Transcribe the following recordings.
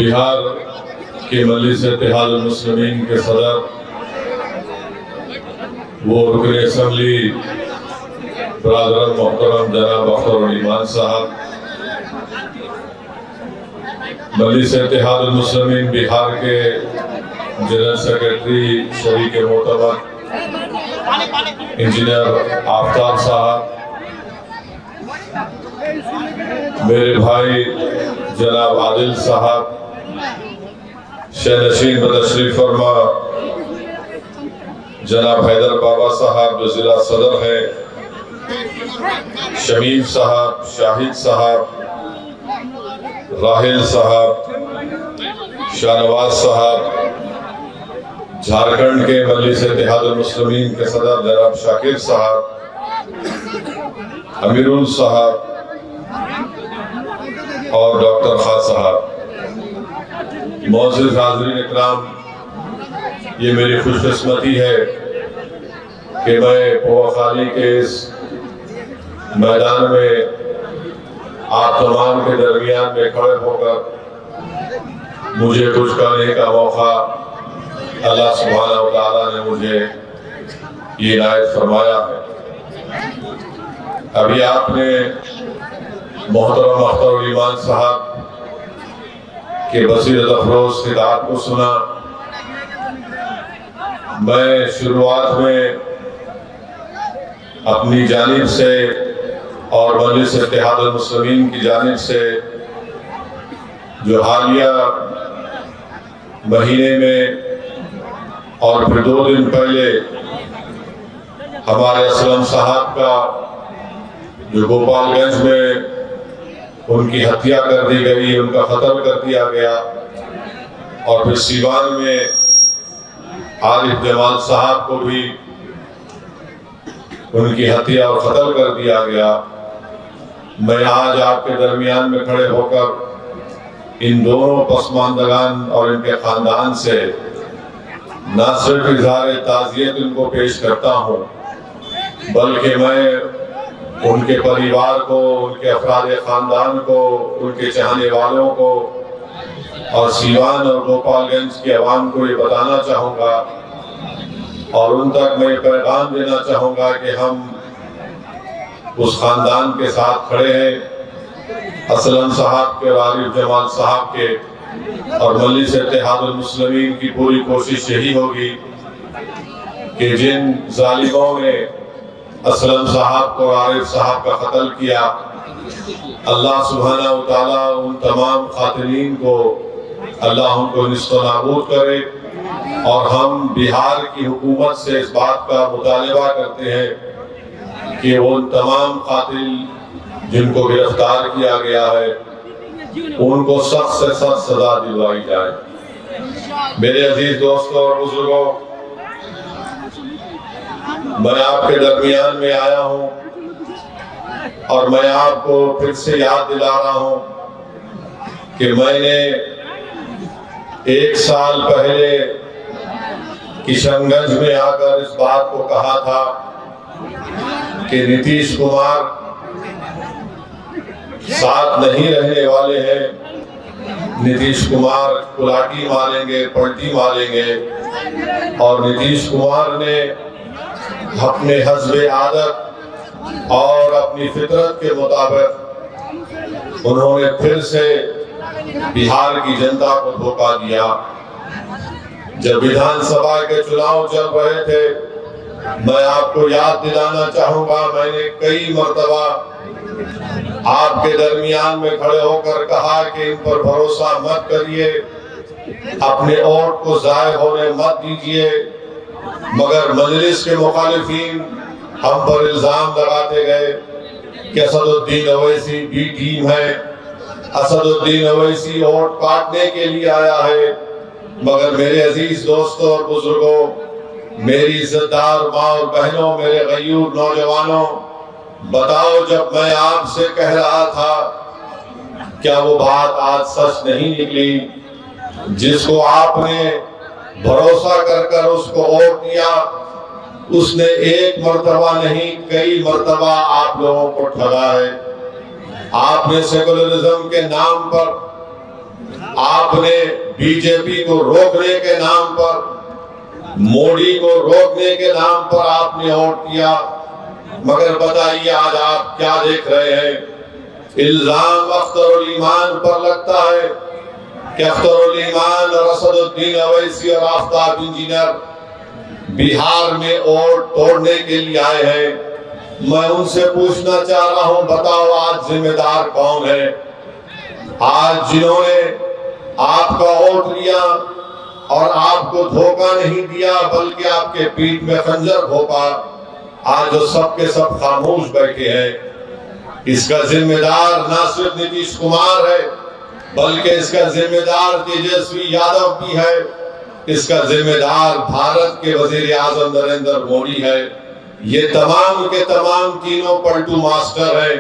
बिहार के मजलिस इत्तेहाद मुस्लिमीन के सदर वो रुकन असम्बली बरादर मोहतरम जनाब अख्तर ईमान साहब, मजलिस इत्तेहाद मुस्लिमीन बिहार के जनरल सेक्रेटरी शरीक मोतबर इंजीनियर आफ्ताब साहब, मेरे भाई जनाब आदिल साहब, शहनशीन बतशरीफ फरमा जनाब हैदर बाबा साहब जो जिला सदर है, शमीम साहब, शाहिद साहब, राहिल साहब, शाहनवाज साहब, झारखंड के मजलिस इत्तेहाद मुस्लिमीन के सदर जनाब शाकिर साहब, अमीरुल साहब और डॉक्टर खान साहब, मौजूद हाज़रीन इकराम, ये मेरी खुशकिस्मती है कि मैं पोखाली के इस मैदान में आप तमाम के दरमियान में खड़े होकर मुझे कुछ कहने का मौका अल्लाह सुब्हानहू व तआला ने मुझे ये इनायत फरमाया है। अभी आपने मोहतरम अख्तर ईमान साहब के बसीरत अफरोज खिताब को सुना। मैं शुरुआत में अपनी जानिब से और मजलिस इत्तेहाद मुस्लिमीन की जानिब से जो हालिया महीने में और फिर 2 दिन पहले हमारे असलम साहब का जो गोपालगंज में उनकी हत्या कर दी गई, उनका कत्ल कर दिया गया, और फिर सीवान में आरिफ जमाल साहब को भी उनकी हत्या और कत्ल कर दिया गया। मैं आज आपके दरमियान में खड़े होकर इन दोनों पसमानदगान और इनके खानदान से न सिर्फ इज़हार ताज़ियत उनको पेश करता हूँ, बल्कि मैं उनके परिवार को, उनके अफराद खानदान को, उनके चाहने वालों को और सीवान और गोपालगंज के अवाम को ये बताना चाहूँगा और उन तक मैं पैगाम देना चाहूँगा कि हम उस खानदान के साथ खड़े हैं, असलम साहब के और आरिफ जमाल साहब के, और मजलिस इत्तेहाद मुस्लिमीन की पूरी कोशिश यही होगी कि जिन जालिमों ने असलम साहब को, आरिफ साहब का कत्ल किया, अल्लाह सुब्हानहू व तआला उन तमाम खातिरीन को अल्लाह उनको निस्तनाबूद करे। और हम बिहार की हुकूमत से इस बात का मुतालबा करते हैं कि उन तमाम कातिल जिनको गिरफ्तार किया गया है उनको सख्त से सख्त सजा दिलवाई जाए। मेरे अजीज दोस्तों और बुजुर्गों, मैं आपके दरमियान में आया हूं और मैं आपको फिर से याद दिला रहा हूं कि मैंने 1 साल पहले किशनगंज में आकर इस बात को कहा था कि नीतीश कुमार साथ नहीं रहने वाले हैं, नीतीश कुमार कुलाटी मारेंगे, पलटी मारेंगे। और नीतीश कुमार ने अपने हस्बे आदत और अपनी फितरत के मुताबिक उन्होंने फिर से बिहार की जनता को धोखा दिया। जब विधानसभा के चुनाव चल रहे थे, मैं आपको याद दिलाना चाहूंगा, मैंने कई मर्तबा आपके दरमियान में खड़े होकर कहा कि इन पर भरोसा मत करिए, अपने वोट को जाय होने मत दीजिए। मगर मजलिस के मुखालिफिन हम पर इल्जाम लगाते गए कि असदुद्दीन ओवैसी बी टीम है, असदुद्दीन ओवैसी वोट काटने के लिए आया है। मगर मेरे अजीज दोस्तों और बुजुर्गों, मेरी इज्जतदार माँ और बहनों, मेरे गयूर नौजवानों, बताओ, जब मैं आपसे कह रहा था, क्या वो बात आज सच नहीं निकली? जिसको आपने भरोसा कर उसको वोट दिया, उसने एक मर्तबा नहीं कई मर्तबा आप लोगों को ठगा है। आपने सेकुलरिज्म के नाम पर आपने बीजेपी को रोकने के नाम पर, मोदी को रोकने के नाम पर आपने वोट किया। मगर बताइए आज आप क्या देख रहे हैं? इल्जाम अख्तरुल ईमान पर लगता है कि अख्तरुल ईमान और असदुद्दीन अवैसी और आफ्ताब इंजीनियर बिहार में वोट तोड़ने के लिए आए हैं। मैं उनसे पूछना चाह रहा हूं, बताओ आज जिम्मेदार कौन है? आज जिन्होंने आपका वोट लिया और आपको धोखा नहीं दिया बल्कि आपके पीठ में खंजर घोंपा, आज जो सबके सब खामोश बैठे हैं, इसका जिम्मेदार न सिर्फ नीतीश कुमार है बल्कि इसका जिम्मेदार तेजस्वी यादव भी है। इसका जिम्मेदार भारत के वजीर आजम नरेंद्र मोदी है। ये तमाम के तमाम तीनों पलटू मास्टर है,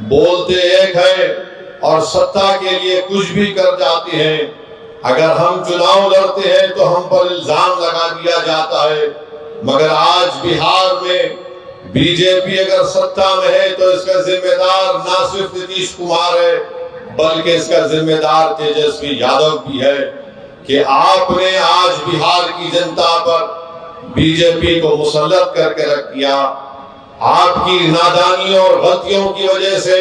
बोलते एक है और सत्ता के लिए कुछ भी कर जाते हैं। अगर हम चुनाव लड़ते हैं तो हम पर इल्जाम लगा दिया जाता है, मगर आज बिहार में बीजेपी अगर सत्ता में है तो इसका जिम्मेदार ना सिर्फ नीतीश कुमार है बल्कि इसका जिम्मेदार तेजस्वी यादव भी है कि आपने आज बिहार की जनता पर बीजेपी को मुसल्लत करके रख दिया। आपकी नादानियों और गलतियों की वजह से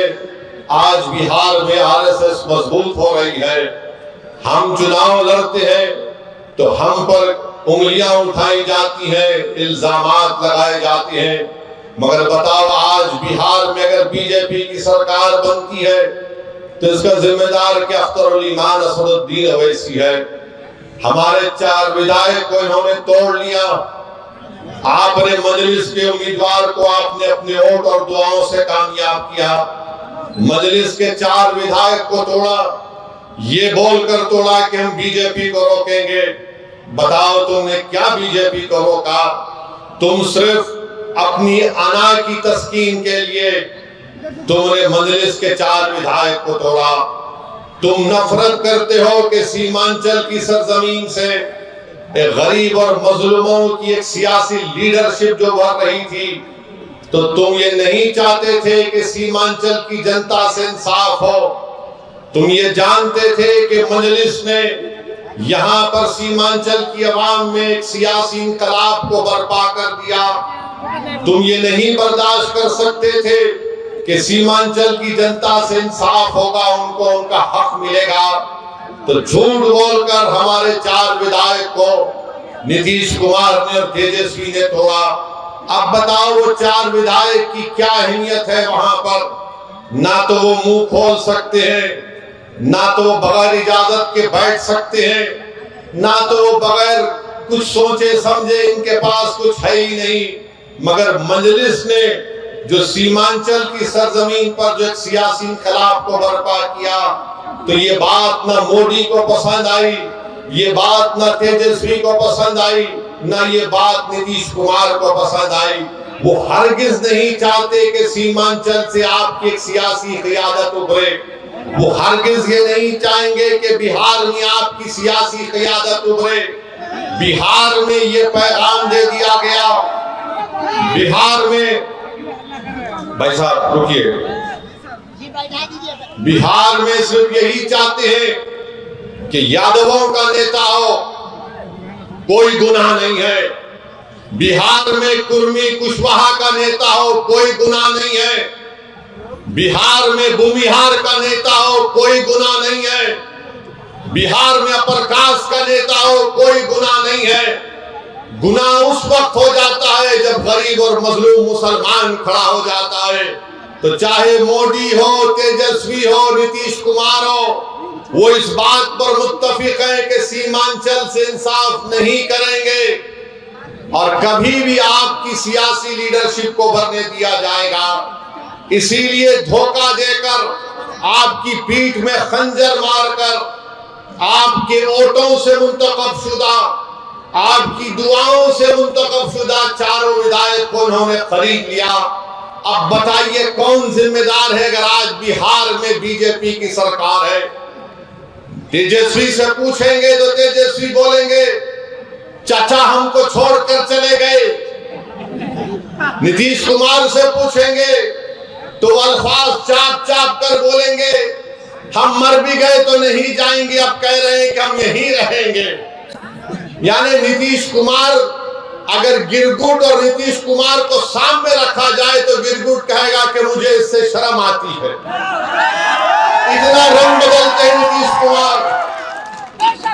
आज बिहार में आरएसएस मजबूत हो रही है। हम चुनाव लड़ते हैं तो हम पर उंगलियां उठाई जाती हैं, इल्जामात लगाए जाते हैं, मगर बताओ आज बिहार में अगर बीजेपी की सरकार बनती है तो इसका जिम्मेदार क्या अख्तरुल ईमान असदुद्दीन अवैसी है। हमारे 4 विधायक को इन्होंने तोड़ लिया। आपने मजलिस के उम्मीदवार को आपने अपने वोट और दुआओं से कामयाब किया। मजलिस के 4 विधायक को तोड़ा, ये बोलकर तोड़ा कि हम बीजेपी को रोकेंगे। बताओ तुमने क्या बीजेपी को रोका? तुम सिर्फ अपनी अना की तस्कीन के लिए तुमने मजलिस के 4 विधायक को तोड़ा। तुम नफरत करते हो कि सीमांचल की सरजमीन से एक गरीब और मजलूमों की एक सियासी लीडरशिप जो बढ़ रही थी, तो तुम ये नहीं चाहते थे कि सीमांचल की जनता से इंसाफ हो। तुम ये जानते थे कि मजलिस ने यहाँ पर सीमांचल की आवाम में एक सियासी इंकलाब को बर्पा कर दिया। तुम ये नहीं बर्दाश्त कर सकते थे कि सीमांचल की जनता से इंसाफ होगा, उनको उनका हक मिलेगा। तो झूठ बोलकर हमारे 4 विधायक को नीतीश कुमार ने और तेजस्वी ने तोड़ा। अब बताओ वो 4 विधायक की क्या अहमियत है वहां पर? ना तो वो मुंह खोल सकते हैं, ना तो वो बगैर इजाजत के बैठ सकते हैं, ना तो वो बगैर कुछ सोचे समझे, इनके पास कुछ है ही नहीं। मगर मजलिस ने जो सीमांचल की सरजमीन पर जो एक सियासी इंकलाब को बर्पा किया, तो ये बात ना मोदी को पसंद आई, ये बात ना तेजस्वी को पसंद आई, ना ये बात नीतीश कुमार को पसंद आई। वो हरगिज नहीं चाहते कि सीमांचल से आपकी एक सियासी क़ियादत उभरे। वो हरगिज ये नहीं चाहेंगे कि बिहार में आपकी सियासी क़ियादत उभरे। बिहार में ये पैगाम दे दिया गया, बिहार में, भाई साहब रुकिए, बिहार में सिर्फ यही चाहते हैं कि यादवों का नेता हो, कोई गुनाह नहीं है। बिहार में कुर्मी कुशवाहा का नेता हो, कोई गुनाह नहीं है। बिहार में भूमिहार का नेता हो, कोई गुनाह नहीं है। बिहार में अपर कास्ट का नेता हो, कोई गुनाह नहीं है। गुनाह उस वक्त हो जाता है जब गरीब और मजलूम मुसलमान खड़ा हो जाता है। तो चाहे मोदी हो, तेजस्वी हो, नीतीश कुमार हो, वो इस बात पर मुत्तफिक है कि सीमांचल से इंसाफ नहीं करेंगे और कभी भी आपकी सियासी लीडरशिप को भरने दिया जाएगा। इसीलिए धोखा देकर, आपकी पीठ में खंजर मारकर, आपके वोटों से मुंतखब शुदा, आपकी दुआओं से मुंतखब शुदा 4 विधायक को उन्होंने खरीद लिया। अब बताइए कौन जिम्मेदार है अगर आज बिहार में बीजेपी की सरकार है? तेजस्वी से पूछेंगे तो तेजस्वी बोलेंगे चाचा हमको छोड़कर चले गए। नीतीश कुमार से पूछेंगे तो अल्फाज चाप चाप कर बोलेंगे हम मर भी गए तो नहीं जाएंगे, अब कह रहे हैं कि हम यहीं रहेंगे। यानी नीतीश कुमार, अगर गिरगुट और नीतीश कुमार को सामने रखा जाए तो गिरगुट कहेगा कि मुझे इससे शर्म आती है। इतना रंग बदलते हैं नीतीश कुमार,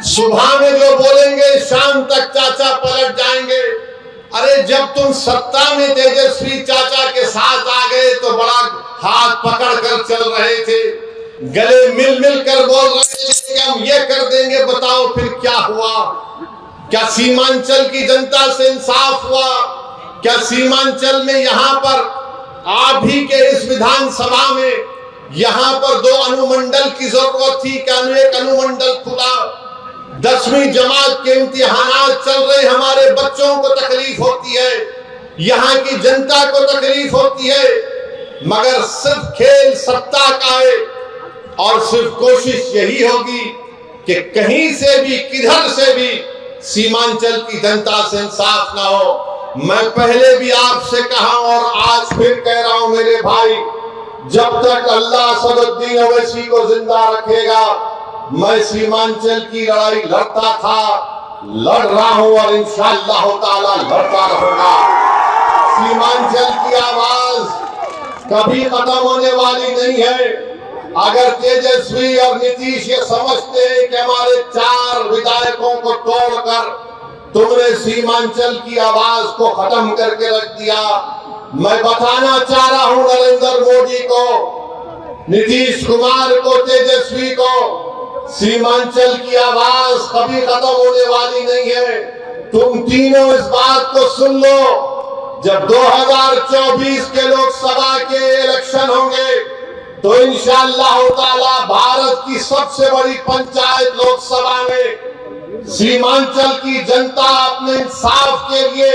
सुबह में जो बोलेंगे शाम तक चाचा पलट जाएंगे। अरे जब तुम सत्ता में तेजस्वी चाचा के साथ आ गए तो बड़ा हाथ पकड़ कर चल रहे थे, गले मिल मिल कर बोल रहे थे कि हम ये कर देंगे। बताओ फिर क्या हुआ? क्या सीमांचल की जनता से इंसाफ हुआ? क्या सीमांचल में यहाँ पर आप ही के इस विधानसभा में यहाँ पर 2 अनुमंडल की जरूरत थी, क्या एक अनुमंडल खुला? 10वीं जमात के इम्तिहानात चल रहे, हमारे बच्चों को तकलीफ होती है, यहाँ की जनता को तकलीफ होती है, मगर सिर्फ खेल सत्ता का है और सिर्फ कोशिश यही होगी कि कहीं से भी किधर से भी सीमांचल की जनता से इंसाफ ना हो। मैं पहले भी आपसे कहा और आज फिर कह रहा हूं मेरे भाई, जब तक अल्लाह असदुद्दीन ओवैसी को जिंदा रखेगा मैं सीमांचल की लड़ाई लड़ता था, लड़ रहा हूं और इंशाअल्लाह ताला लड़ता रहूंगा। सीमांचल की आवाज कभी खत्म होने वाली नहीं है। अगर तेजस्वी और नीतीश ये समझते हैं कि हमारे 4 विधायकों को तोड़कर तुमने सीमांचल की आवाज को खत्म करके रख दिया, मैं बताना चाह रहा हूं नरेंद्र मोदी को, नीतीश कुमार को, तेजस्वी को, सीमांचल की आवाज कभी खत्म होने वाली नहीं है। तुम तीनों इस बात को सुन लो, जब 2024 के लोकसभा के इलेक्शन होंगे तो इंशाअल्लाह ताला भारत की सबसे बड़ी पंचायत लोकसभा में सीमांचल की जनता अपने इंसाफ के लिए,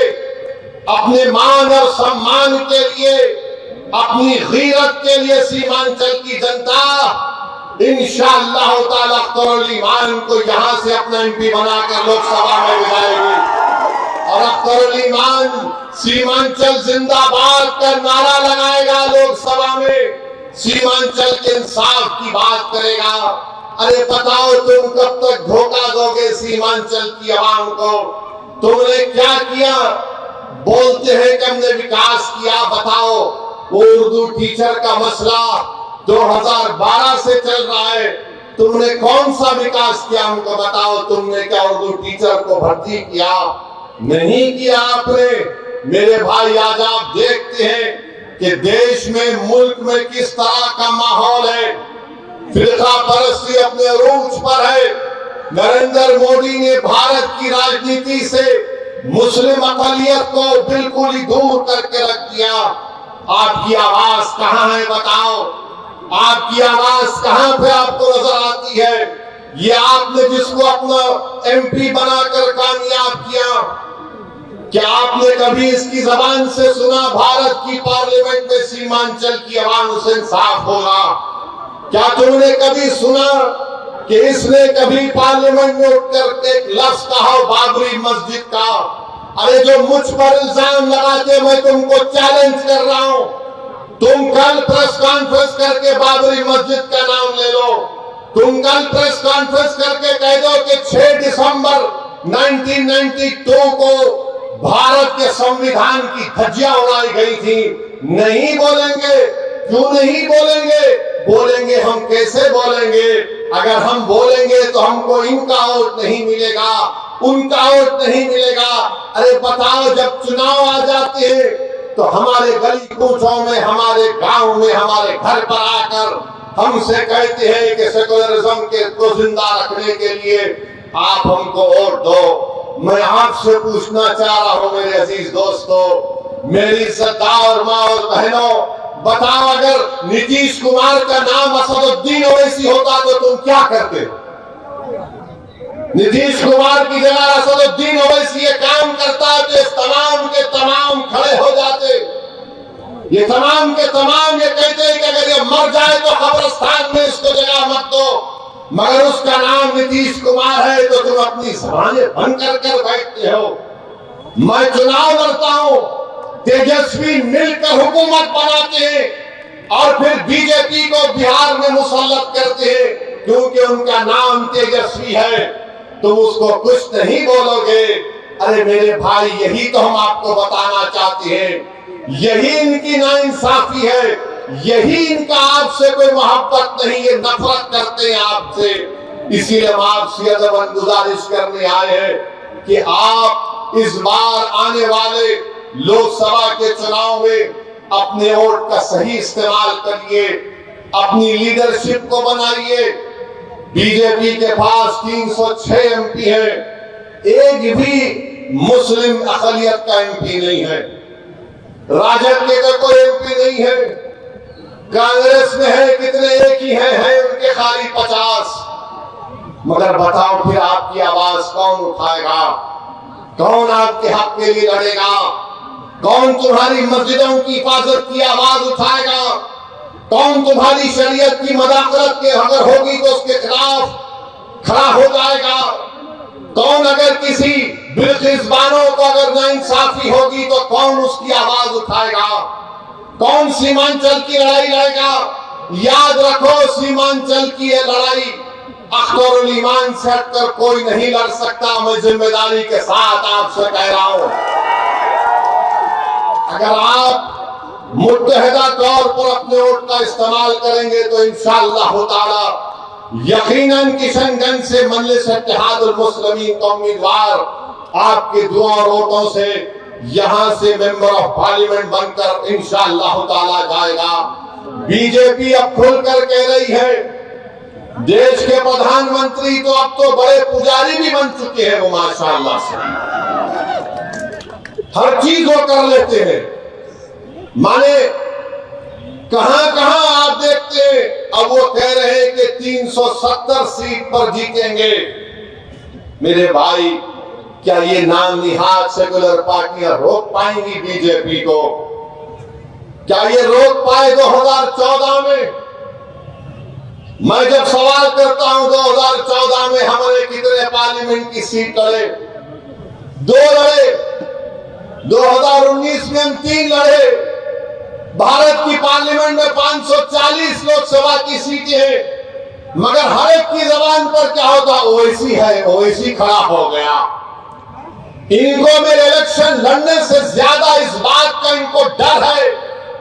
अपने मान और सम्मान के लिए, अपनी गीरत के लिए सीमांचल की जनता इंशाअल्लाह ताला अख्तरुल ईमान को यहां से अपना एमपी बनाकर लोकसभा में बुलाएगी और अख्तरुल ईमान सीमांचल जिंदाबाद का नारा लगाएगा, लोकसभा में सीमांचल के इंसाफ की बात करेगा। अरे बताओ तुम कब तक धोखा दोगे सीमांचल की आवाम को? तुमने क्या किया? बोलते हैं कि हमने विकास किया, बताओ वो उर्दू टीचर का मसला 2012 से चल रहा है, तुमने कौन सा विकास किया हमको बताओ। तुमने क्या उर्दू टीचर को भर्ती किया? नहीं किया आपने। मेरे भाई आज आप देखते हैं कि देश में, मुल्क में किस तरह का माहौल है, फिरका परस्ती अपने रूज पर है। नरेंद्र मोदी ने भारत की राजनीति से मुस्लिम अक़लियत को बिल्कुल ही दूर करके रख दिया। आपकी आवाज कहां है बताओ? आपकी आवाज कहां पे आपको नजर आती है? ये आपने जिसको अपना एमपी बनाकर कामयाब किया, क्या आपने कभी इसकी जबान से सुना भारत की पार्लियामेंट में सीमांचल की आवाम से इंसाफ होगा? क्या तुमने कभी सुना कि इसने कभी पार्लियामेंट में उठकर एक लफ्ज कहा बाबरी मस्जिद का? अरे जो मुझ पर इल्जाम लगाते, मैं तुमको चैलेंज कर रहा हूं, तुम कल प्रेस कॉन्फ्रेंस करके बाबरी मस्जिद का नाम ले लो। तुम कल प्रेस कॉन्फ्रेंस करके कह दो कि 6 दिसंबर 1992 को भारत के संविधान की धज्जियां उड़ाई गई थी। नहीं बोलेंगे। क्यों नहीं बोलेंगे? बोलेंगे हम कैसे बोलेंगे? अगर हम बोलेंगे तो हमको इनका वोट नहीं मिलेगा, उनका वोट नहीं मिलेगा। अरे बताओ, जब चुनाव आ जाते हैं तो हमारे गली कूचों में, हमारे गांव में, हमारे घर पर आकर हमसे कहते हैं कि सेकुलरिज्म के को जिंदा रखने के लिए आप हमको वोट दो। मैं आपसे पूछना चाह रहा हूं मेरे अजीज दोस्तों, मेरी इज्जतदार माँ और बहनों, बताओ अगर नीतीश कुमार का नाम असदुद्दीन ओवैसी होता तो तुम क्या करते? नीतीश कुमार की जगह असदुद्दीन ओवैसी ये काम करता तो इस तमाम के तमाम खड़े हो जाते। ये तमाम के तमाम ये कहते हैं कि अगर ये मर जाए तो कब्रिस्तान में इसको जगह मत दो, मगर उसका नाम नीतीश कुमार है तो तुम अपनी ज़बानें बंद कर बैठते हो। मैं चुनाव लड़ता हूं, तेजस्वी मिलकर हुकूमत बनाते हैं और फिर बीजेपी को बिहार में मुसल्लत करते हैं। क्योंकि उनका नाम तेजस्वी है तुम उसको कुछ नहीं बोलोगे। अरे मेरे भाई, यही तो हम आपको बताना चाहते हैं, यही इनकी नाइंसाफी है, यही इनका आपसे कोई मोहब्बत नहीं, ये नफरत करते हैं आपसे। इसीलिए हम आपसे अदबन गुजारिश करने आए हैं कि आप इस बार आने वाले लोकसभा के चुनाव में अपने वोट का सही इस्तेमाल करिए, अपनी लीडरशिप को बनाइए। बीजेपी के पास 306 एमपी है, एक भी मुस्लिम अक़लियत का एमपी नहीं है। राजद के कोई एमपी नहीं है। कांग्रेस में है कितने, एक ही है उनके खाली 50। मगर बताओ फिर आपकी आवाज कौन उठाएगा? कौन आपके हक के लिए लड़ेगा? कौन तुम्हारी मस्जिदों की हिफाजत की आवाज उठाएगा? कौन तुम्हारी शरीयत की मदाखलत के अगर होगी तो उसके खिलाफ खड़ा हो जाएगा? कौन अगर किसी बिल्किसबानों को अगर नाइंसाफी होगी तो कौन उसकी आवाज उठाएगा? कौन सीमांचल की लड़ाई लड़ेगा? याद रखो, सीमांचल की ये लड़ाई अख्तरुल ईमान से हटकर कोई नहीं लड़ सकता। मैं जिम्मेदारी के साथ आपसे कह रहा हूं, अगर आप मुत्तहिदा तौर पर अपने वोट का इस्तेमाल करेंगे तो इंशाअल्लाह ताला यकीनन किशनगंज से मजलिस इत्तेहादुल मुस्लिमीन का उम्मीदवार आपके दुआ और वोटों से यहां से मेंबर ऑफ पार्लियामेंट बनकर इंशाअल्लाह ताला जाएगा। बीजेपी अब खुलकर कह रही है, देश के प्रधानमंत्री तो अब तो बड़े पुजारी भी बन चुके हैं वो, माशाअल्लाह से हर चीज वो कर लेते हैं। माने कहां कहां आप देखते हैं, अब वो कह रहे हैं कि 370 सीट पर जीतेंगे। मेरे भाई, क्या ये नाम निहाद सेकुलर पार्टियां रोक पाएंगी बीजेपी को? क्या ये रोक पाए 2014 में? मैं जब सवाल करता हूं 2014 में हमारे कितने पार्लियामेंट की सीट लड़े? 2 लड़े। 2019 में हम 3 लड़े। भारत की पार्लियामेंट में 540 लोकसभा की सीटें हैं, मगर हर एक की जबान पर क्या होता? ओवैसी है, ओवैसी खड़ा हो गया। इनको मेरे इलेक्शन लड़ने से ज्यादा इस बात का इनको डर है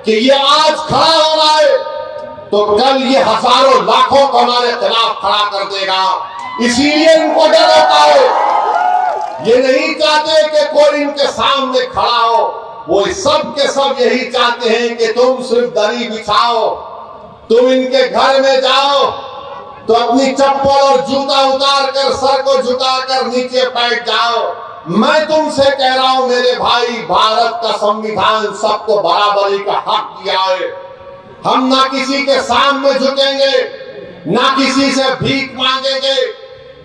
कि ये आज खड़ा हो रहा है तो कल ये हजारों लाखों को हमारे खिलाफ खड़ा कर देगा। इसीलिए इनको डर होता है। ये नहीं चाहते कि कोई इनके सामने खड़ा हो, वो सब के सब यही चाहते हैं कि तुम सिर्फ दरी बिछाओ, तुम इनके घर में जाओ तो अपनी चप्पल और जूता उतार कर सर को झुकाकर नीचे बैठ जाओ। मैं तुमसे कह रहा हूं मेरे भाई, भारत का संविधान सबको बराबरी का हक दिया है। हम ना किसी के सामने झुकेंगे, ना किसी से भीख मांगेंगे।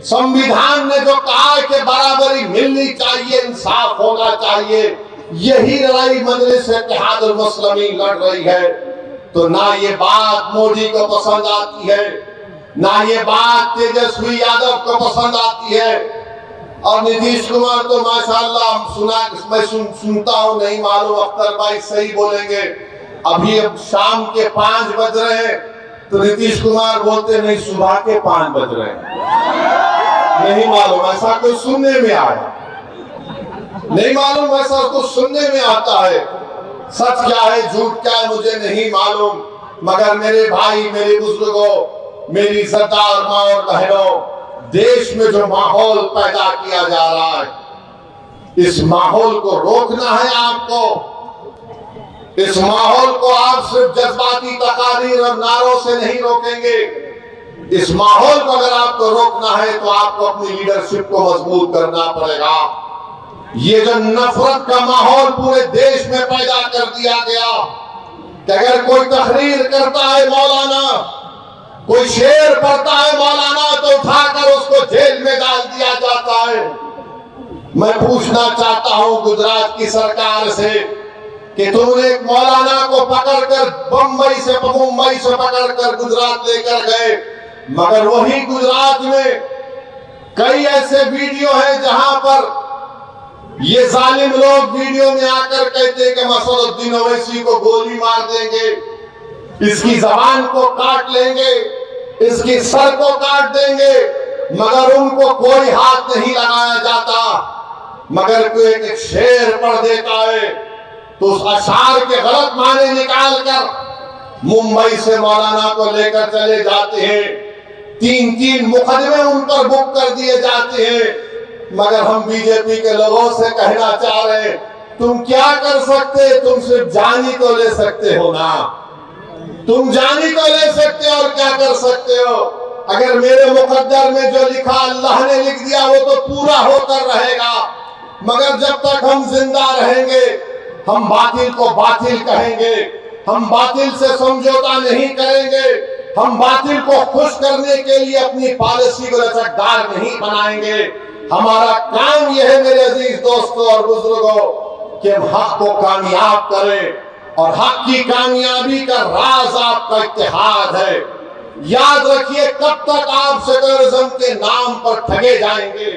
संविधान ने जो कहा है कि बराबरी मिलनी चाहिए, इंसाफ होना चाहिए, यही लड़ाई मजलिस इत्तेहादुल मुस्लिमीन लड़ रही है। तो ना ये बात मोदी को पसंद आती है, ना ये बात तेजस्वी यादव को पसंद आती है। और नीतीश कुमार तो माशाल्लाह मैं सुनता हूं, नहीं मालूम अख्तर भाई सही बोलेंगे, अभी अब शाम के 5 बज रहे हैं तो नीतीश कुमार बोलते नहीं सुबह के 5 बज रहे हैं। नहीं मालूम, ऐसा कुछ सुनने में आया, नहीं मालूम ऐसा कुछ सुनने में आता है। सच क्या है झूठ क्या है मुझे नहीं मालूम, मगर मेरे भाई, मेरे बुजुर्गों, मेरी इज्जतदार माँ और बहनों, देश में जो माहौल पैदा किया जा रहा है, इस माहौल को रोकना है आपको। इस माहौल को आप सिर्फ जज्बाती तकारीर और नारों से नहीं रोकेंगे। इस माहौल को अगर आपको रोकना है तो आपको अपनी लीडरशिप को मजबूत करना पड़ेगा। ये जो नफरत का माहौल पूरे देश में पैदा कर दिया गया कि अगर कोई तकरीर करता है मौलाना, कोई शेर पढ़ता है मौलाना, तो उठाकर उसको जेल में डाल दिया जाता है। मैं पूछना चाहता हूं गुजरात की सरकार से कि तुमने एक मौलाना को पकड़कर मुंबई से पकड़कर गुजरात लेकर गए, मगर वही गुजरात में कई ऐसे वीडियो हैं जहां पर ये जालिम लोग वीडियो में आकर कहते हैं कि मसदुद्दीन ओवैसी को गोली मार देंगे, इसकी जबान को काट लेंगे, इसकी सर को काट देंगे, मगर उनको कोई हाथ नहीं लगाया जाता। मगर कोई एक शेर पढ़ देता है तो उस अशार के गलत माने निकालकर मुंबई से मौलाना को लेकर चले जाते हैं। 3-3 मुकदमे उन पर बुक कर दिए जाते हैं। मगर हम बीजेपी के लोगों से कहना चाह रहे हैं, तुम क्या कर सकते? तुम सिर्फ जानी को ले सकते हो ना, तुम जानी को ले सकते हो और क्या कर सकते हो? अगर मेरे मुकद्दर में जो लिखा अल्लाह ने लिख दिया वो तो पूरा होकर रहेगा। मगर जब तक हम जिंदा रहेंगे हम बातिल को बातिल कहेंगे, हम बातिल से समझौता नहीं करेंगे, हम बातिल को खुश करने के लिए अपनी पॉलिसी को लचकदार नहीं बनाएंगे। हमारा काम यह है मेरे अजीज दोस्तों और बुजुर्गों कि हम हक को कामयाब करें और हक की कामयाबी का राज आपका इत्तेहाद है। याद रखिए, कब तक आप सेकुलरिज्म के नाम पर ठगे जाएंगे?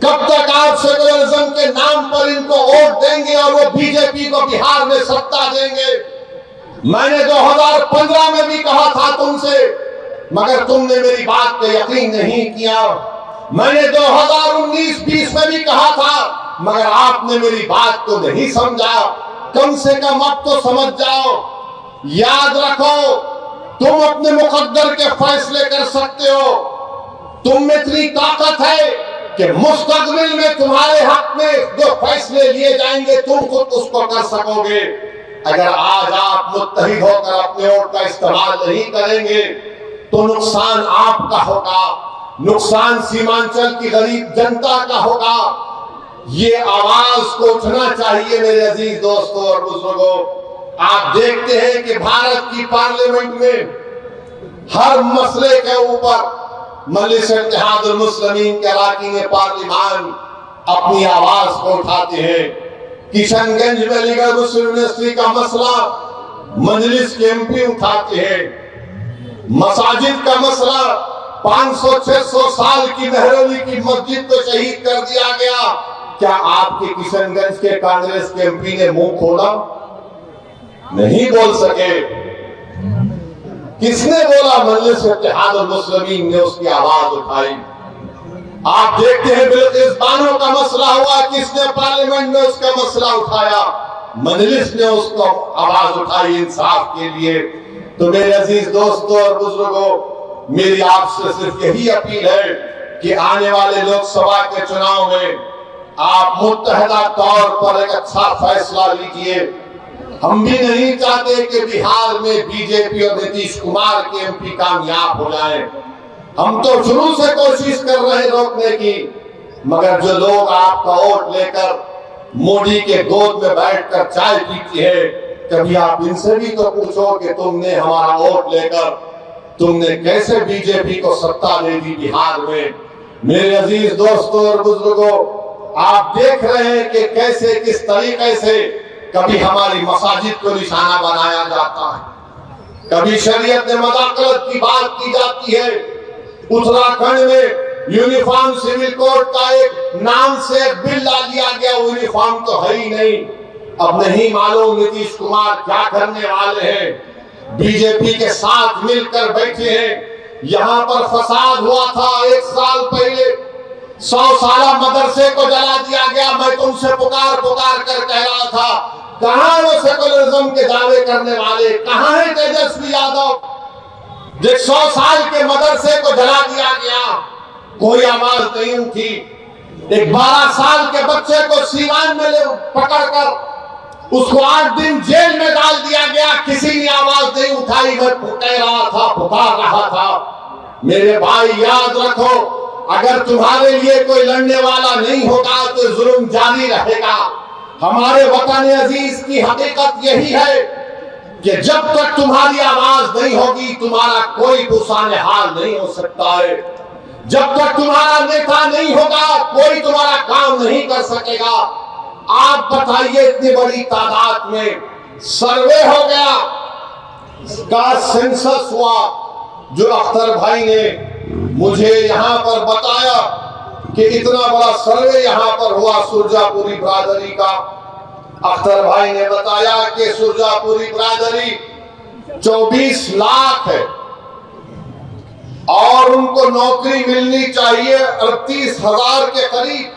कब तक आप सेकुलरिज्म के नाम पर इनको वोट देंगे और वो बीजेपी को बिहार में सत्ता देंगे? मैंने 2015 में भी कहा था तुमसे, मगर तुमने मेरी बात पे यकीन नहीं किया। मैंने 2019-20 में भी कहा था, मगर आपने मेरी बात को नहीं समझा। कम से कम अब तो समझ जाओ। याद रखो, तुम अपने मुकद्दर के फैसले कर सकते हो। तुम में इतनी ताकत है कि मुस्तकबिल में तुम्हारे हक में जो फैसले लिए जाएंगे तुम खुद उसको कर सकोगे। अगर आज आप मुत्तहिद होकर अपने वोट का इस्तेमाल नहीं करेंगे तो नुकसान आपका होगा, नुकसान सीमांचल की गरीब जनता का होगा। ये आवाज को उठना चाहिए मेरे अजीज दोस्तों और बुजुर्गों। आप देखते हैं कि भारत की पार्लियामेंट में हर मसले के ऊपर मजलिस इत्तेहादुल मुस्लिमीन के अरकान पार्लिमान अपनी आवाज को उठाते हैं। किशनगंज में लीगल मुस्लिम यूनिवर्सिटी का मसला मजलिस के एमपी उठाते हैं। मसाजिद का मसला 500-600 साल की महरौली की मस्जिद को शहीद कर दिया गया। क्या आपके किशनगंज के कांग्रेस के एमपी ने मुंह खोला? नहीं बोल सके। किसने बोला? मजलिस इत्तेहादुल मुस्लिमीन ने उसकी आवाज उठाई। आप देखते हैं बिल्किस बानो का मसला हुआ, किसने पार्लियामेंट में उसका मसला उठाया? मजलिस ने उसको आवाज उठाई इंसाफ के लिए। तो मेरे अजीज दोस्तों और बुजुर्गों, मेरी आपसे सिर्फ यही अपील है कि आने वाले लोकसभा के चुनाव में आप मुत्तहदा तौर पर एक अच्छा फैसला लीजिए। हम भी नहीं चाहते कि बिहार में बीजेपी और नीतीश कुमार के एमपी कामयाब हो जाएं। हम तो शुरू से कोशिश कर रहे हैं रोकने की, मगर जो लोग आपका वोट लेकर मोदी के गोद में बैठकर चाय पीती है, कभी आप इनसे भी तो पूछो कि तुमने हमारा वोट लेकर तुमने कैसे बीजेपी को सत्ता दे दी बिहार में। मेरे अजीज दोस्तों और बुजुर्गों, आप देख रहे हैं कि कैसे किस तरीके से कभी हमारी मसाजिद को निशाना बनाया जाता है, कभी शरीयत में मदाखलत की बात की जाती है। उत्तराखंड में यूनिफॉर्म सिविल कोड का एक नाम से एक बिल ला दिया गया, यूनिफॉर्म तो है ही नहीं। अब नहीं मालूम नीतीश कुमार क्या करने वाले हैं। बीजेपी के साथ मिलकर बैठे हैं। यहाँ पर फसाद हुआ था 1 साल पहले, 100 साला मदरसे को जला दिया गया। मैं तुमसे पुकार कर कह रहा था, कहाँ वो सेकुलरिज्म के दावे करने वाले, कहाँ है तेजस्वी यादव? 100 साल के मदरसे को जला दिया गया, कोई आवाज नहीं उठी। एक 12 साल के बच्चे को सीवान में पकड़कर उसको 8 दिन जेल में डाल दिया गया, किसी ने आवाज नहीं उठाई। मैं कह रहा था, पुकार रहा था। मेरे भाई याद रखो, अगर तुम्हारे लिए कोई लड़ने वाला नहीं होगा तो जुल्म जारी रहेगा। हमारे वतन अजीज की हकीकत यही है कि जब तक तुम्हारी आवाज नहीं होगी तुम्हारा कोई दुसाने हाल नहीं हो सकता है। जब तक तुम्हारा नेता नहीं होगा कोई तुम्हारा काम नहीं कर सकेगा। आप बताइए, इतनी बड़ी तादाद में सर्वे हो गया, का सेंसस हुआ, जो अख्तर भाई ने मुझे यहाँ पर बताया कि इतना बड़ा सर्वे यहाँ पर हुआ सुरजापुरी बिरादरी का। अख्तर भाई ने बताया कि सुरजापुरी बिरादरी 24 लाख है। और उनको नौकरी मिलनी चाहिए 38,000 के करीब,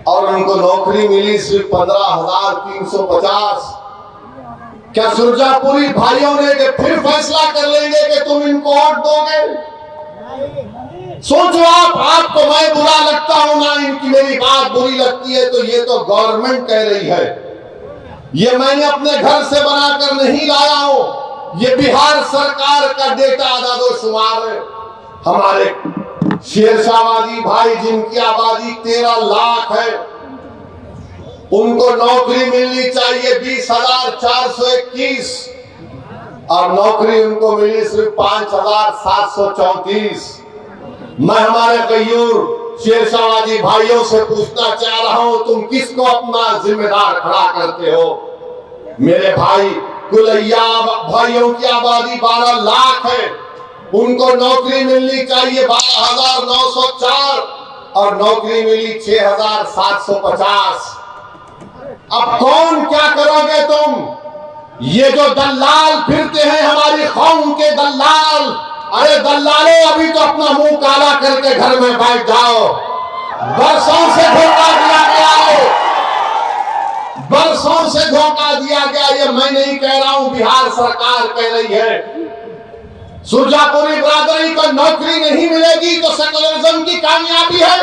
और उनको नौकरी मिली सिर्फ 15,350। क्या सुरजापुरी भाइयों ने कि फिर फैसला कर लेंगे कि तुम इनको वोट दोगे? सोचो आपको मैं बुरा लगता हूं ना, इनकी मेरी बात बुरी लगती है तो ये तो गवर्नमेंट कह रही है, ये मैंने अपने घर से बनाकर नहीं लाया हूं, ये बिहार सरकार का डेटा आदादोशुमार है। हमारे शेरशाहबादी भाई जिनकी आबादी 13 लाख है, उनको नौकरी मिलनी चाहिए 20,421 और नौकरी उनको मिली सिर्फ 5,734। मैं हमारे गयूर शेरशाहबादी भाइयों से पूछना चाह रहा हूं, तुम किसको अपना जिम्मेदार खड़ा करते हो? मेरे भाई कुलैया भाइयों की आबादी 12 लाख है, उनको नौकरी मिलनी चाहिए 12,904 और नौकरी मिली 6,750। अब कौन क्या करोगे तुम? ये जो दलाल फिरते हैं हमारी कौम के दलाल, अरे दलालों अभी तो अपना मुंह काला करके घर में बैठ जाओ। बरसों से धोखा दिया गया है, बरसों से धोखा दिया गया। ये मैं नहीं कह रहा हूं, बिहार सरकार कह रही है। सुरजापुरी बरादरी को नौकरी नहीं मिलेगी तो सेकुलरिज्म की कामयाबी है।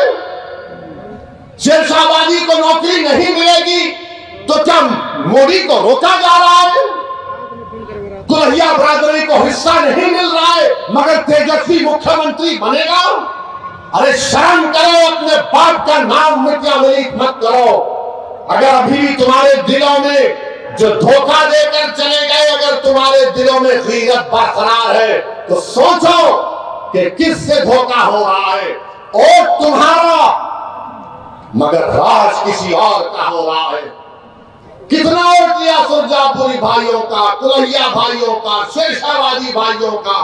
शेरशाहबादी को नौकरी नहीं मिलेगी तो क्या मोदी को रोका जा रहा है? कुल्हिया बरादरी को हिस्सा नहीं मिल रहा है मगर तेजस्वी मुख्यमंत्री बनेगा? अरे शर्म करो, अपने बाप का नाम मिर्जावली मत करो। अगर अभी भी तुम्हारे दिलों में जो धोखा देकर चले गए, अगर तुम्हारे दिलों में गीरत बरकरार है तो सोचो कि किससे धोखा हो रहा है। वोट तुम्हारा मगर राज किसी और का हो रहा है। कितना वोट लिया सुरजापुरी भाइयों का, कुल्हिया भाइयों का, शेरशाहबादी भाइयों का,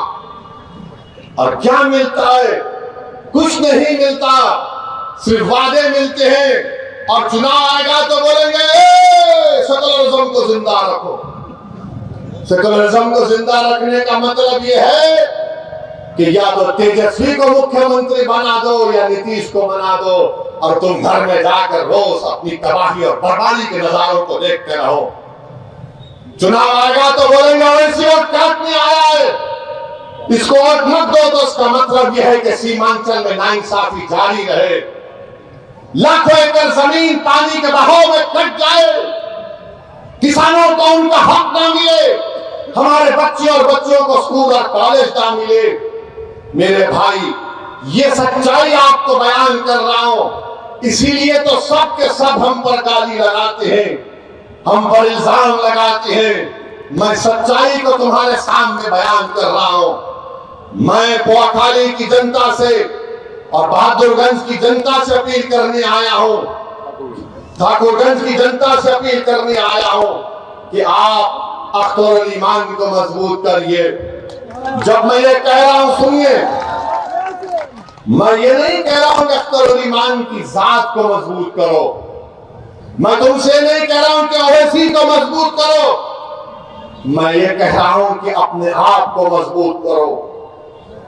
और क्या मिलता है? कुछ नहीं मिलता, सिर्फ वादे मिलते हैं और चुनाव आएगा तो बोलेंगे सेकुलरिज्म को जिंदा रखो। सेकुलरिज्म को जिंदा रखने का मतलब यह है कि या तो तेजस्वी को मुख्यमंत्री बना दो या नीतीश को बना दो और तुम घर में जाकर रोज अपनी तबाही और बर्बादी के नजारों को देखते रहो। चुनाव आएगा तो बोलेंगे वैसी वोट काटने आया है, इसको वोट मत दो। तो उसका मतलब यह है कि सीमांचल में नाइंसाफी जारी रहे, लाखों एकड़ जमीन पानी के बहाव में कट जाए, किसानों को उनका हक ना मिले, हमारे बच्चे और बच्चों को स्कूल और कॉलेज ना मिले। मेरे भाई, ये सच्चाई आपको बयान कर रहा हूं, इसीलिए तो सब के सब हम पर गाली लगाते हैं, हम पर इल्जाम लगाते हैं। मैं सच्चाई को तुम्हारे सामने बयान कर रहा हूं। मैं पोखाली की जनता से और बहादुरगंज की जनता से अपील करने आया हूं, ठाकुरगंज की जनता से अपील करने आया हूं कि आप अख्तरुल ईमान को मजबूत करिए। जब मैं ये कह रहा हूं सुनिए, मैं ये नहीं कह रहा हूं कि अख्तरुल ईमान की जात को मजबूत करो, मैं तुमसे नहीं कह रहा हूं कि ओवैसी को मजबूत करो, मैं ये कह रहा हूं कि अपने आप को मजबूत करो।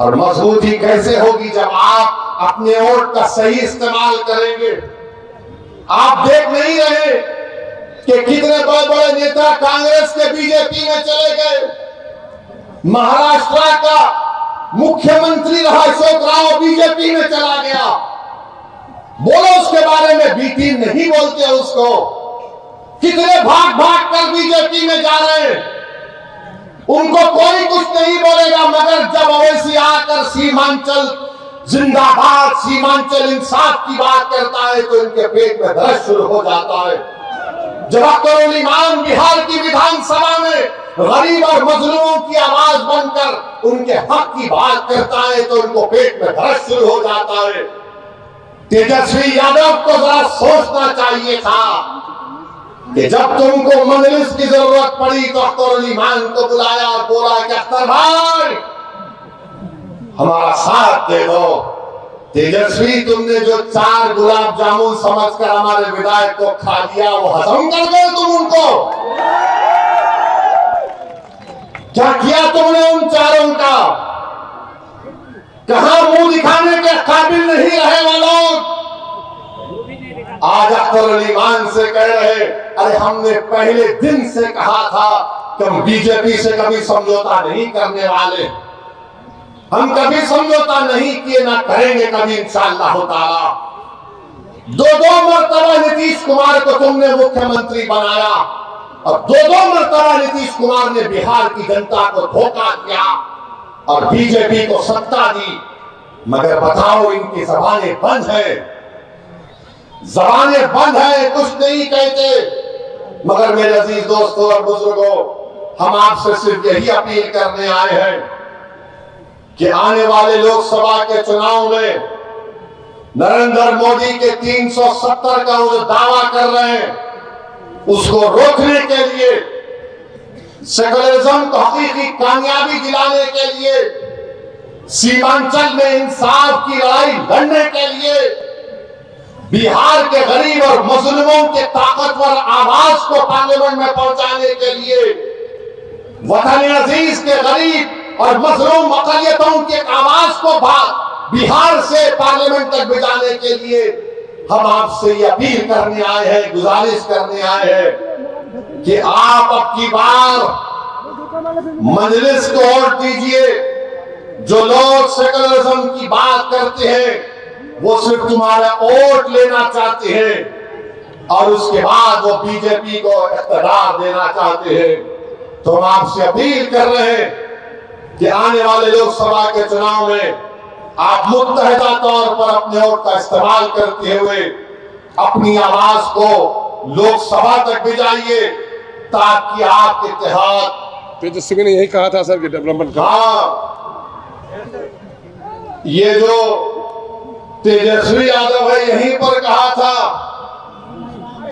और मजबूती कैसे होगी? जब आप अपने वोट का सही इस्तेमाल करेंगे। आप देख नहीं रहे कि कितने बड़े बड़े नेता कांग्रेस के बीजेपी में चले गए। महाराष्ट्र का मुख्यमंत्री रहा अशोक राव बीजेपी में चला गया। बोलो उसके बारे में, बीटी नहीं बोलते उसको। कितने भाग भाग कर बीजेपी में जा रहे हैं, उनको कोई कुछ नहीं बोलेगा। मगर जब ओवैसी आकर सीमांचल जिंदाबाद, सीमांचल इंसाफ की बात करता है तो इनके पेट में दर्द शुरू हो जाता है। जब अख्तरुल ईमान बिहार की विधानसभा में गरीब और मजलूमों की आवाज बनकर उनके हक की बात करता है तो उनको पेट में दर्द शुरू हो जाता है। तेजस्वी यादव को जरा सोचना चाहिए था कि जब तुमको मजलिस की जरूरत पड़ी तो अख्तरुल ईमान को बुलाया और बोला कि अख्तर भाई हमारा साथ दे दो। तेजस्वी, तुमने जो 4 गुलाब जामुन समझकर हमारे विधायक को खा लिया, वो हजम कर गए तुम उनको? क्या किया तुमने उन 4 का? कहां मुंह दिखाने के काबिल नहीं रहे वो लोग। आज अख्तर अली खान से कह रहे, अरे हमने पहले दिन से कहा था कि हम बीजेपी से कभी समझौता नहीं करने वाले, हम कभी समझौता नहीं किए, ना करेंगे कभी इंशाअल्लाह ताला। दो मरतबा नीतीश कुमार को तुमने मुख्यमंत्री बनाया और दो मरतबा नीतीश कुमार ने बिहार की जनता को धोखा दिया और बीजेपी को सत्ता दी। मगर बताओ, इनकी जबानें बंद है, जबानें बंद है, कुछ नहीं कहते। मगर मेरे अजीज दोस्तों और बुजुर्गों, हम आपसे सिर्फ यही अपील करने आए हैं कि आने वाले लोकसभा के चुनाव में नरेंद्र मोदी के 370 का वो दावा कर रहे हैं, उसको रोकने के लिए, सेकुलरिज्म को हकीकी कामयाबी दिलाने के लिए, सीमांचल में इंसाफ की लड़ाई लड़ने के लिए, बिहार के गरीब और मजलूमों के ताकतवर आवाज को पार्लियामेंट में पहुंचाने के लिए, वतन अजीज के गरीब और मजलूम अक़लियतों की आवाज को बिहार से पार्लियामेंट तक भिजाने के लिए हम आपसे ये अपील करने आए हैं, गुजारिश करने आए हैं कि आप अब की बार मजलिस को वोट दीजिए। जो लोग सेकुलरिज्म की बात करते हैं वो सिर्फ तुम्हारा वोट लेना चाहते हैं और उसके बाद वो बीजेपी को इख्तियार देना चाहते हैं। तो हम आपसे अपील कर रहे हैं कि आने वाले लोकसभा के चुनाव में आप मुत्तहिदा तौर पर अपने वोट का इस्तेमाल करते हुए अपनी आवाज को लोकसभा तक भिजाइए ताकि आपके इत्तेहाद। तेजस्वी ने यही कहा था सर कि डेवलपमेंट। हाँ, ये जो तेजस्वी यादव है यहीं पर कहा था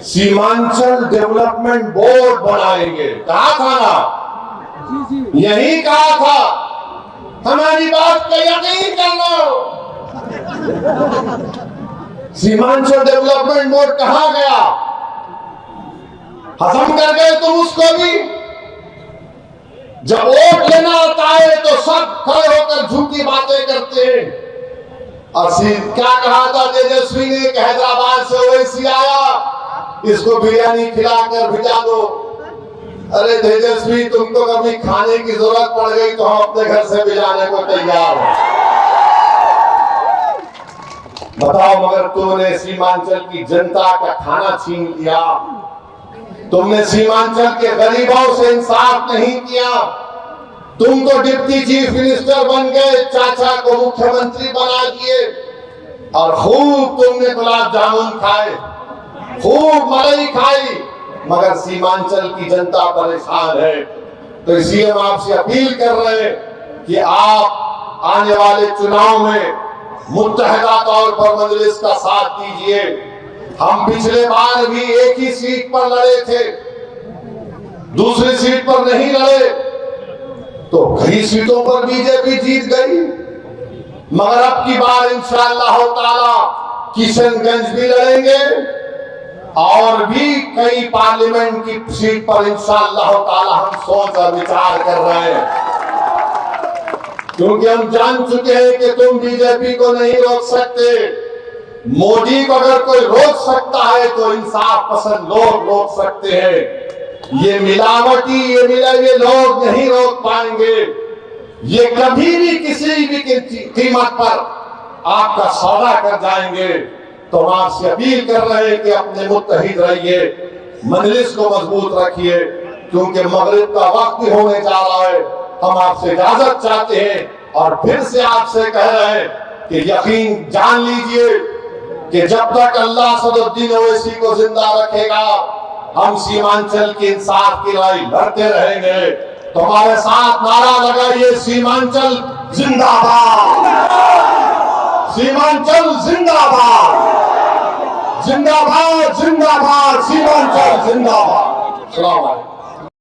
सीमांचल डेवलपमेंट बोर्ड बनाएंगे, कहा था ना, यही कहा था। हमारी बात का यकीन कर लो, सीमांचल डेवलपमेंट बोर्ड कहां गया? खत्म कर गए तुम उसको भी। जब वोट लेना होता है तो सब खड़े होकर झूठी बातें करते हैं। और क्या कहा था तेजस्वी ने कि हैदराबाद से ओवैसी आया, इसको बिरयानी खिलाकर भिजा दो। अरे तेजस्वी, तुमको कभी खाने की जरूरत पड़ गई तो हम अपने घर से भिजाने को तैयार हैं। बताओ, मगर तुमने सीमांचल की जनता का खाना छीन लिया, तुमने सीमांचल के गरीबों से इंसाफ नहीं किया। तुम तो डिप्टी चीफ मिनिस्टर बन गए, चाचा को मुख्यमंत्री बना दिए और खूब तुमने गुलाब जामुन खाए, खूब मलाई खाई, मगर सीमांचल की जनता परेशान है। तो इसलिए हम आपसे अपील कर रहे हैं कि आप आने वाले चुनाव में मुत्तहिदा तौर पर मजलिस का साथ दीजिए। हम पिछले बार भी एक ही सीट पर लड़े थे, दूसरी सीट पर नहीं लड़े, तो कई सीटों पर बीजेपी जीत गई। मगर अब की बार इंशाअल्लाह ताला किशनगंज भी लड़ेंगे और भी कई पार्लियामेंट की सीट पर इंशाअल्लाह ताला हम सोच और विचार कर रहे हैं, क्योंकि हम जान चुके हैं कि तुम बीजेपी को नहीं रोक सकते। मोदी को अगर कोई रोक सकता है तो इंसाफ पसंद लोग रोक सकते हैं। ये मिलावटी, ये मिलावे लोग नहीं रोक पाएंगे। ये कभी भी किसी भी कीमत पर आपका सौदा कर जाएंगे। तो हम आपसे अपील कर रहे हैं कि अपने मुत्तहिद रहिए, मजलिस को मजबूत रखिए, क्योंकि मगरिब का वक्त भी होने जा रहा है। हम आपसे इजाजत चाहते हैं और फिर से आपसे कह रहे हैं कि यकीन जान लीजिए कि जब तक अल्लाह सदुद्दीन ओवैसी को जिंदा रखेगा हम सीमांचल की इंसाफ की लड़ाई लड़ते रहेंगे। तो हमारे साथ नारा लगाइए, सीमांचल जिंदाबाद, सीमांचल जिंदाबाद, जिंदाबाद जिंदाबाद, सीमांचल जिंदाबाद। अस्सलाम वालेकुम।